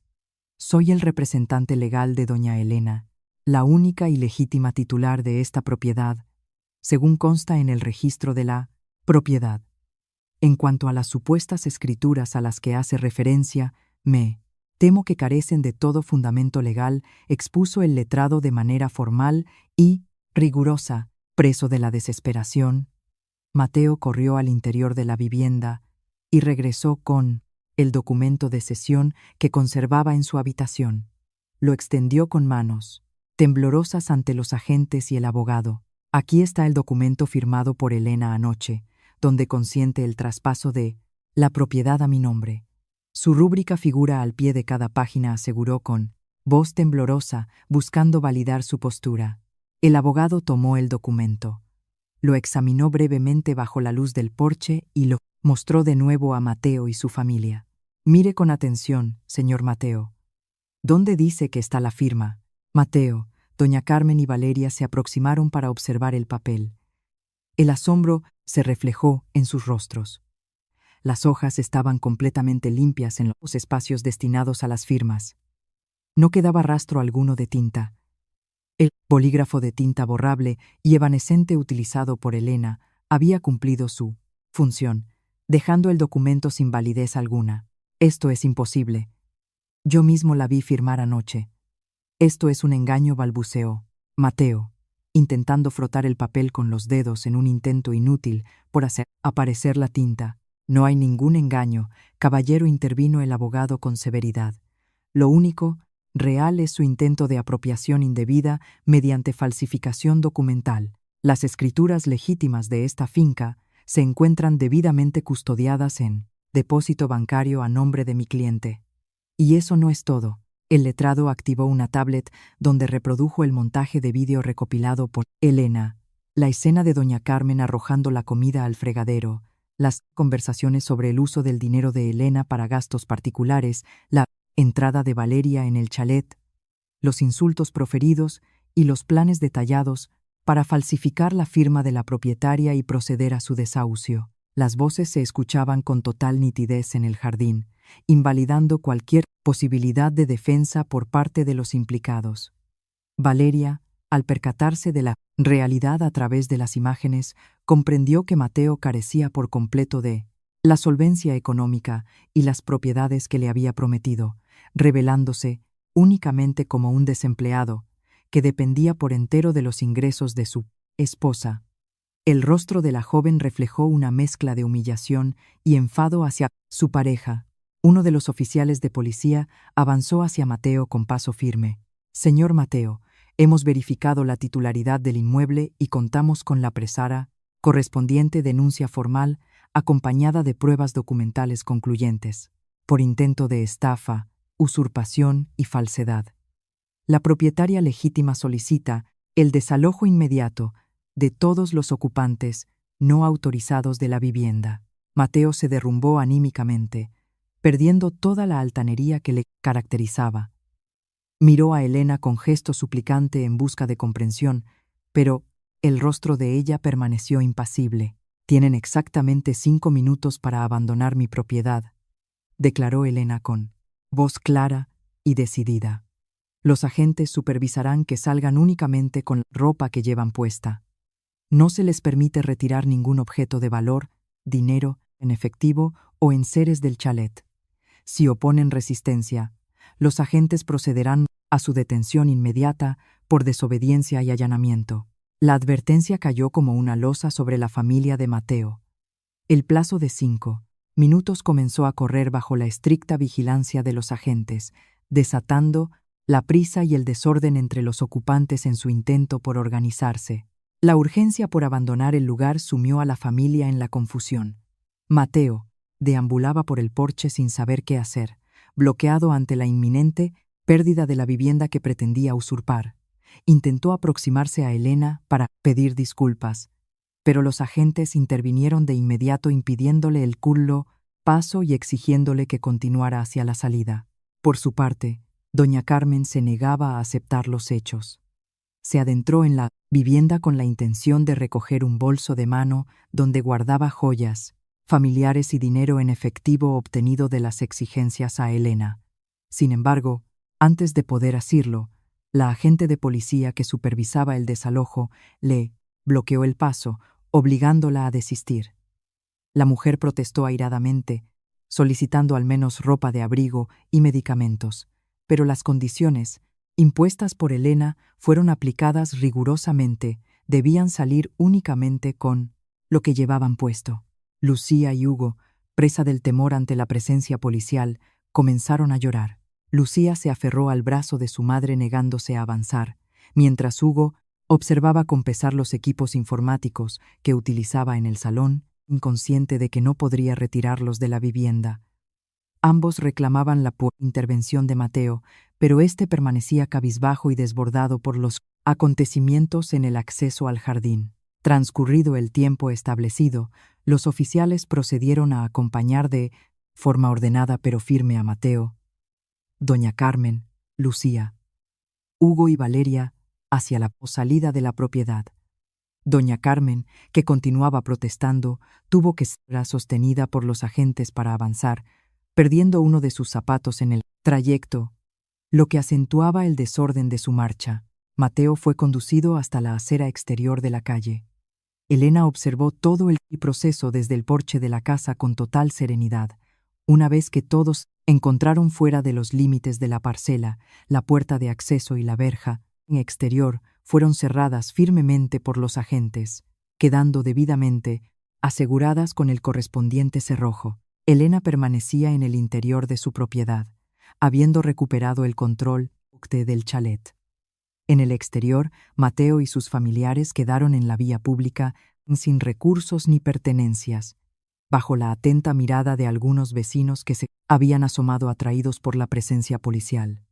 Soy el representante legal de doña Elena, la única y legítima titular de esta propiedad, según consta en el registro de la propiedad. En cuanto a las supuestas escrituras a las que hace referencia, me temo que carecen de todo fundamento legal, expuso el letrado de manera formal y rigurosa. Preso de la desesperación, Mateo corrió al interior de la vivienda y regresó con el documento de cesión que conservaba en su habitación. Lo extendió con manos temblorosas ante los agentes y el abogado. Aquí está el documento firmado por Elena anoche, donde consiente el traspaso de la propiedad a mi nombre. Su rúbrica figura al pie de cada página, aseguró con voz temblorosa, buscando validar su postura. El abogado tomó el documento. Lo examinó brevemente bajo la luz del porche y lo mostró de nuevo a Mateo y su familia. Mire con atención, señor Mateo. ¿Dónde dice que está la firma? Mateo, doña Carmen y Valeria se aproximaron para observar el papel. El asombro se reflejó en sus rostros. Las hojas estaban completamente limpias en los espacios destinados a las firmas. No quedaba rastro alguno de tinta. El bolígrafo de tinta borrable y evanescente utilizado por Elena había cumplido su función, dejando el documento sin validez alguna. Esto es imposible. Yo mismo la vi firmar anoche. Esto es un engaño, balbuceó Mateo, intentando frotar el papel con los dedos en un intento inútil por hacer aparecer la tinta. No hay ningún engaño, caballero, intervino el abogado con severidad. Lo único real es su intento de apropiación indebida mediante falsificación documental. Las escrituras legítimas de esta finca se encuentran debidamente custodiadas en depósito bancario a nombre de mi cliente. Y eso no es todo. El letrado activó una tablet donde reprodujo el montaje de vídeo recopilado por Elena, la escena de doña Carmen arrojando la comida al fregadero, las conversaciones sobre el uso del dinero de Elena para gastos particulares, la entrada de Valeria en el chalet, los insultos proferidos y los planes detallados para falsificar la firma de la propietaria y proceder a su desahucio. Las voces se escuchaban con total nitidez en el jardín, invalidando cualquier posibilidad de defensa por parte de los implicados. Valeria, al percatarse de la realidad a través de las imágenes, comprendió que Mateo carecía por completo de la solvencia económica y las propiedades que le había prometido, revelándose únicamente como un desempleado que dependía por entero de los ingresos de su esposa. El rostro de la joven reflejó una mezcla de humillación y enfado hacia su pareja. Uno de los oficiales de policía avanzó hacia Mateo con paso firme. Señor Mateo, hemos verificado la titularidad del inmueble y contamos con la presara correspondiente denuncia formal acompañada de pruebas documentales concluyentes, por intento de estafa, usurpación y falsedad. La propietaria legítima solicita el desalojo inmediato de todos los ocupantes no autorizados de la vivienda. Mateo se derrumbó anímicamente, perdiendo toda la altanería que le caracterizaba. Miró a Elena con gesto suplicante en busca de comprensión, pero el rostro de ella permaneció impasible. Tienen exactamente 5 minutos para abandonar mi propiedad, declaró Elena con voz clara y decidida. Los agentes supervisarán que salgan únicamente con la ropa que llevan puesta. No se les permite retirar ningún objeto de valor, dinero, en efectivo o enseres del chalet. Si oponen resistencia, los agentes procederán a su detención inmediata por desobediencia y allanamiento. La advertencia cayó como una losa sobre la familia de Mateo. El plazo de 5 minutos comenzó a correr bajo la estricta vigilancia de los agentes, desatando la prisa y el desorden entre los ocupantes en su intento por organizarse. La urgencia por abandonar el lugar sumió a la familia en la confusión. Mateo deambulaba por el porche sin saber qué hacer, bloqueado ante la inminente pérdida de la vivienda que pretendía usurpar. Intentó aproximarse a Elena para pedir disculpas, pero los agentes intervinieron de inmediato impidiéndole el curlo paso y exigiéndole que continuara hacia la salida. Por su parte, doña Carmen se negaba a aceptar los hechos. Se adentró en la vivienda con la intención de recoger un bolso de mano donde guardaba joyas, familiares y dinero en efectivo obtenido de las exigencias a Elena. Sin embargo, antes de poder hacerlo, la agente de policía que supervisaba el desalojo le bloqueó el paso, obligándola a desistir. La mujer protestó airadamente, solicitando al menos ropa de abrigo y medicamentos, pero las condiciones impuestas por Elena fueron aplicadas rigurosamente, debían salir únicamente con lo que llevaban puesto. Lucía y Hugo, presa del temor ante la presencia policial, comenzaron a llorar. Lucía se aferró al brazo de su madre negándose a avanzar, mientras Hugo observaba con pesar los equipos informáticos que utilizaba en el salón, inconsciente de que no podría retirarlos de la vivienda. Ambos reclamaban la intervención de Mateo, pero éste permanecía cabizbajo y desbordado por los acontecimientos en el acceso al jardín. Transcurrido el tiempo establecido, los oficiales procedieron a acompañar de forma ordenada pero firme a Mateo, doña Carmen, Lucía, Hugo y Valeria hacia la salida de la propiedad. Doña Carmen, que continuaba protestando, tuvo que ser sostenida por los agentes para avanzar, perdiendo uno de sus zapatos en el trayecto, lo que acentuaba el desorden de su marcha. Mateo fue conducido hasta la acera exterior de la calle. Elena observó todo el proceso desde el porche de la casa con total serenidad. Una vez que todos encontraron fuera de los límites de la parcela, la puerta de acceso y la verja exterior fueron cerradas firmemente por los agentes, quedando debidamente aseguradas con el correspondiente cerrojo. Elena permanecía en el interior de su propiedad, habiendo recuperado el control del chalet. En el exterior, Mateo y sus familiares quedaron en la vía pública sin recursos ni pertenencias, bajo la atenta mirada de algunos vecinos que se habían asomado atraídos por la presencia policial.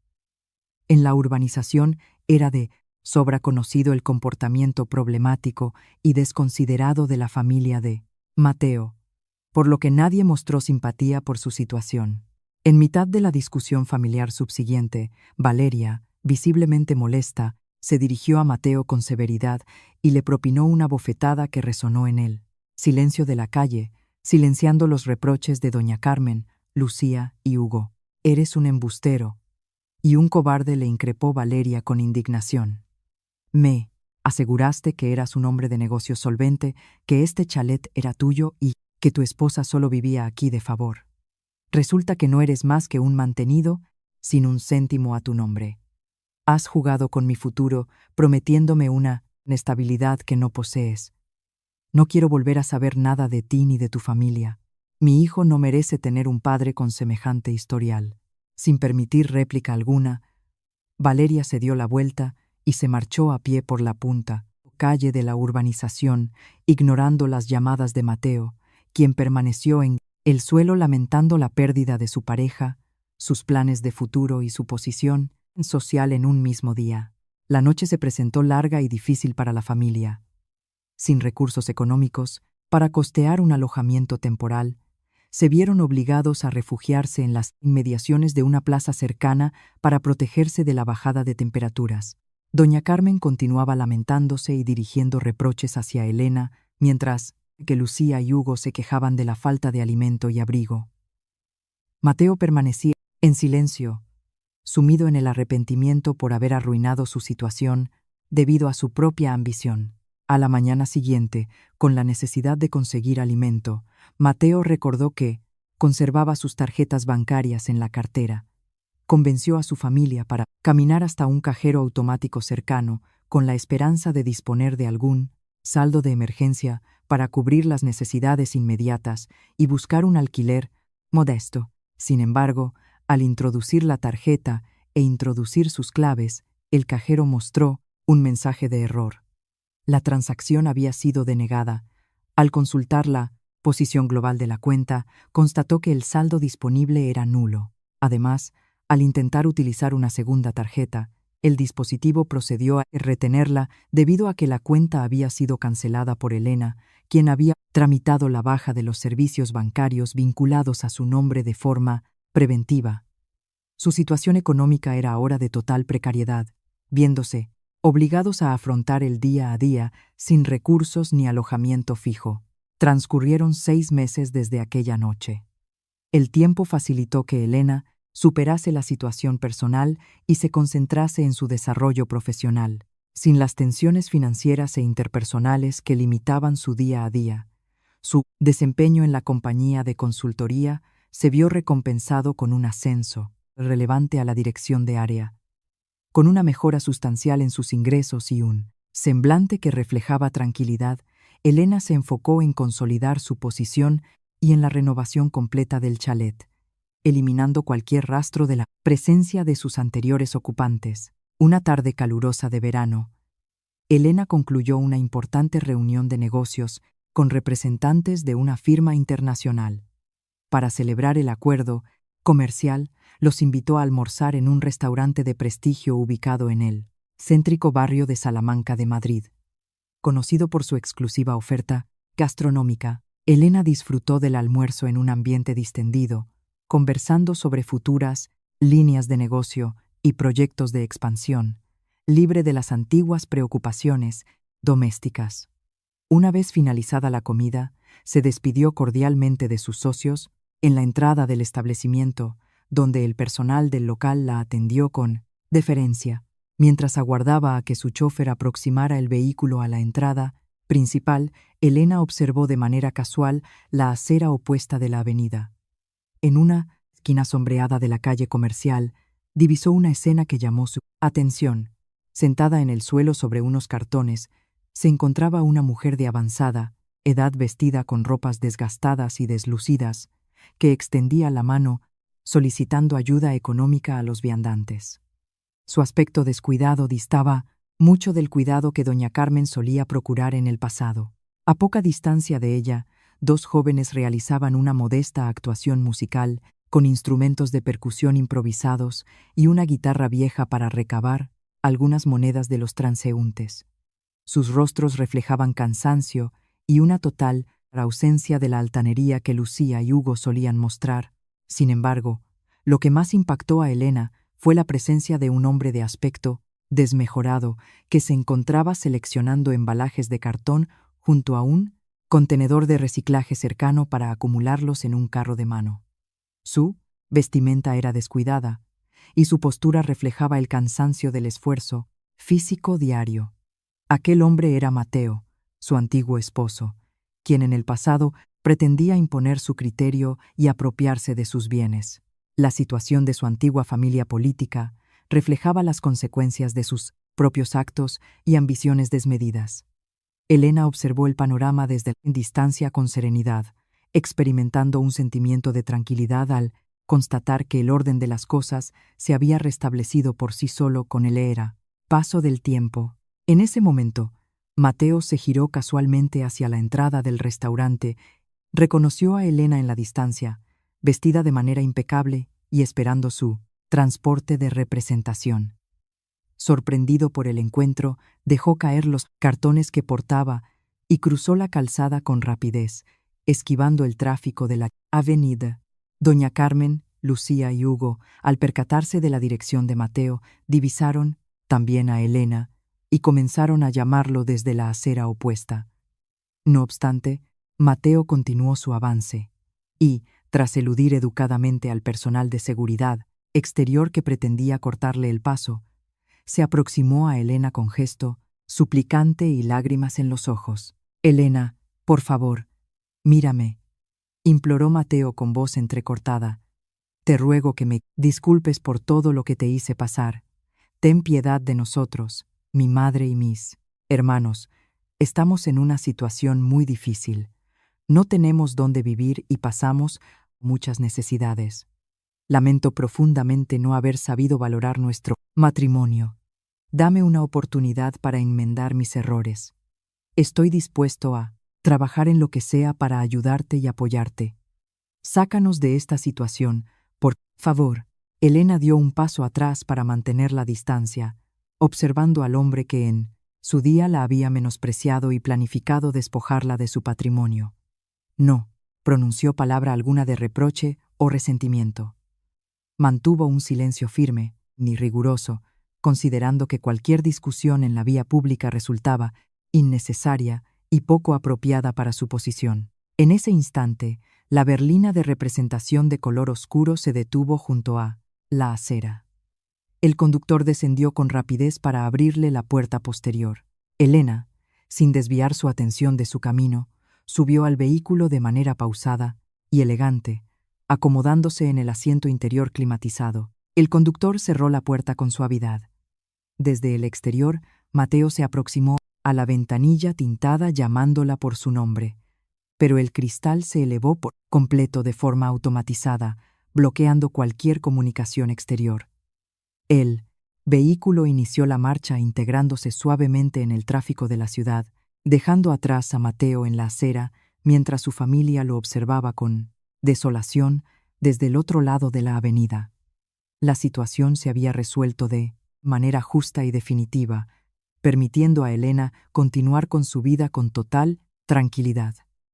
En la urbanización era de sobra conocido el comportamiento problemático y desconsiderado de la familia de Mateo, por lo que nadie mostró simpatía por su situación. En mitad de la discusión familiar subsiguiente, Valeria, visiblemente molesta, se dirigió a Mateo con severidad y le propinó una bofetada que resonó en él. Silencio de la calle, silenciando los reproches de doña Carmen, Lucía y Hugo. «Eres un embustero», y un cobarde, le increpó Valeria con indignación. «Me aseguraste que eras un hombre de negocios solvente, que este chalet era tuyo y que tu esposa solo vivía aquí de favor. Resulta que no eres más que un mantenido sin un céntimo a tu nombre. Has jugado con mi futuro, prometiéndome una estabilidad que no posees. No quiero volver a saber nada de ti ni de tu familia. Mi hijo no merece tener un padre con semejante historial». Sin permitir réplica alguna, Valeria se dio la vuelta y se marchó a pie por la punta calle de la urbanización, ignorando las llamadas de Mateo, quien permaneció en el suelo lamentando la pérdida de su pareja, sus planes de futuro y su posición social en un mismo día. La noche se presentó larga y difícil para la familia. Sin recursos económicos para costear un alojamiento temporal, se vieron obligados a refugiarse en las inmediaciones de una plaza cercana para protegerse de la bajada de temperaturas. Doña Carmen continuaba lamentándose y dirigiendo reproches hacia Elena, mientras que Lucía y Hugo se quejaban de la falta de alimento y abrigo. Mateo permanecía en silencio, sumido en el arrepentimiento por haber arruinado su situación debido a su propia ambición. A la mañana siguiente, con la necesidad de conseguir alimento, Mateo recordó que conservaba sus tarjetas bancarias en la cartera. Convenció a su familia para caminar hasta un cajero automático cercano con la esperanza de disponer de algún saldo de emergencia para cubrir las necesidades inmediatas y buscar un alquiler modesto. Sin embargo, al introducir la tarjeta e introducir sus claves, el cajero mostró un mensaje de error. La transacción había sido denegada. Al consultar la posición global de la cuenta, constató que el saldo disponible era nulo. Además, al intentar utilizar una segunda tarjeta, el dispositivo procedió a retenerla debido a que la cuenta había sido cancelada por Elena, quien había tramitado la baja de los servicios bancarios vinculados a su nombre de forma preventiva. Su situación económica era ahora de total precariedad, viéndose obligados a afrontar el día a día sin recursos ni alojamiento fijo. Transcurrieron 6 meses desde aquella noche. El tiempo facilitó que Elena superase la situación personal y se concentrase en su desarrollo profesional, sin las tensiones financieras e interpersonales que limitaban su día a día. Su desempeño en la compañía de consultoría se vio recompensado con un ascenso relevante a la dirección de área, con una mejora sustancial en sus ingresos y un semblante que reflejaba tranquilidad. Elena se enfocó en consolidar su posición y en la renovación completa del chalet, eliminando cualquier rastro de la presencia de sus anteriores ocupantes. Una tarde calurosa de verano, Elena concluyó una importante reunión de negocios con representantes de una firma internacional. Para celebrar el acuerdo comercial, los invitó a almorzar en un restaurante de prestigio ubicado en el céntrico barrio de Salamanca de Madrid. Conocido por su exclusiva oferta gastronómica, Elena disfrutó del almuerzo en un ambiente distendido, conversando sobre futuras líneas de negocio y proyectos de expansión, libre de las antiguas preocupaciones domésticas. Una vez finalizada la comida, se despidió cordialmente de sus socios en la entrada del establecimiento, donde el personal del local la atendió con deferencia, mientras aguardaba a que su chofer aproximara el vehículo a la entrada principal. Elena observó de manera casual la acera opuesta de la avenida. En una esquina sombreada de la calle comercial, divisó una escena que llamó su atención. Sentada en el suelo sobre unos cartones, se encontraba una mujer de avanzada edad vestida con ropas desgastadas y deslucidas, que extendía la mano solicitando ayuda económica a los viandantes. Su aspecto descuidado distaba mucho del cuidado que doña Carmen solía procurar en el pasado. A poca distancia de ella, 2 jóvenes realizaban una modesta actuación musical con instrumentos de percusión improvisados y una guitarra vieja para recabar algunas monedas de los transeúntes. Sus rostros reflejaban cansancio y una total ausencia de la altanería que Lucía y Hugo solían mostrar. Sin embargo, lo que más impactó a Elena fue la presencia de un hombre de aspecto desmejorado que se encontraba seleccionando embalajes de cartón junto a un contenedor de reciclaje cercano para acumularlos en un carro de mano. Su vestimenta era descuidada, y su postura reflejaba el cansancio del esfuerzo físico diario. Aquel hombre era Mateo, su antiguo esposo, quien en el pasado pretendía imponer su criterio y apropiarse de sus bienes. La situación de su antigua familia política reflejaba las consecuencias de sus propios actos y ambiciones desmedidas. Elena observó el panorama desde distancia con serenidad, experimentando un sentimiento de tranquilidad al constatar que el orden de las cosas se había restablecido por sí solo con el paso del tiempo. En ese momento, Mateo se giró casualmente hacia la entrada del restaurante, reconoció a Elena en la distancia, vestida de manera impecable y esperando su transporte de representación. Sorprendido por el encuentro, dejó caer los cartones que portaba y cruzó la calzada con rapidez, esquivando el tráfico de la avenida. Doña Carmen, Lucía y Hugo, al percatarse de la dirección de Mateo, divisaron también a Elena y comenzaron a llamarlo desde la acera opuesta. No obstante, Mateo continuó su avance y, tras eludir educadamente al personal de seguridad exterior que pretendía cortarle el paso, se aproximó a Elena con gesto suplicante y lágrimas en los ojos. «Elena, por favor, mírame», imploró Mateo con voz entrecortada. «Te ruego que me disculpes por todo lo que te hice pasar. Ten piedad de nosotros, mi madre y mis hermanos. Estamos en una situación muy difícil. No tenemos dónde vivir y pasamos muchas necesidades. Lamento profundamente no haber sabido valorar nuestro matrimonio. Dame una oportunidad para enmendar mis errores. Estoy dispuesto a trabajar en lo que sea para ayudarte y apoyarte. Sácanos de esta situación, por favor». Elena dio un paso atrás para mantener la distancia, observando al hombre que en su día la había menospreciado y planificado despojarla de su patrimonio. No pronunció palabra alguna de reproche o resentimiento. Mantuvo un silencio firme, ni riguroso, considerando que cualquier discusión en la vía pública resultaba innecesaria y poco apropiada para su posición. En ese instante, la berlina de representación de color oscuro se detuvo junto a la acera. El conductor descendió con rapidez para abrirle la puerta posterior. Elena, sin desviar su atención de su camino, subió al vehículo de manera pausada y elegante, acomodándose en el asiento interior climatizado. El conductor cerró la puerta con suavidad. Desde el exterior, Mateo se aproximó a la ventanilla tintada llamándola por su nombre, pero el cristal se elevó por completo de forma automatizada, bloqueando cualquier comunicación exterior. El vehículo inició la marcha integrándose suavemente en el tráfico de la ciudad, dejando atrás a Mateo en la acera mientras su familia lo observaba con desolación desde el otro lado de la avenida. La situación se había resuelto de manera justa y definitiva, permitiendo a Elena continuar con su vida con total tranquilidad.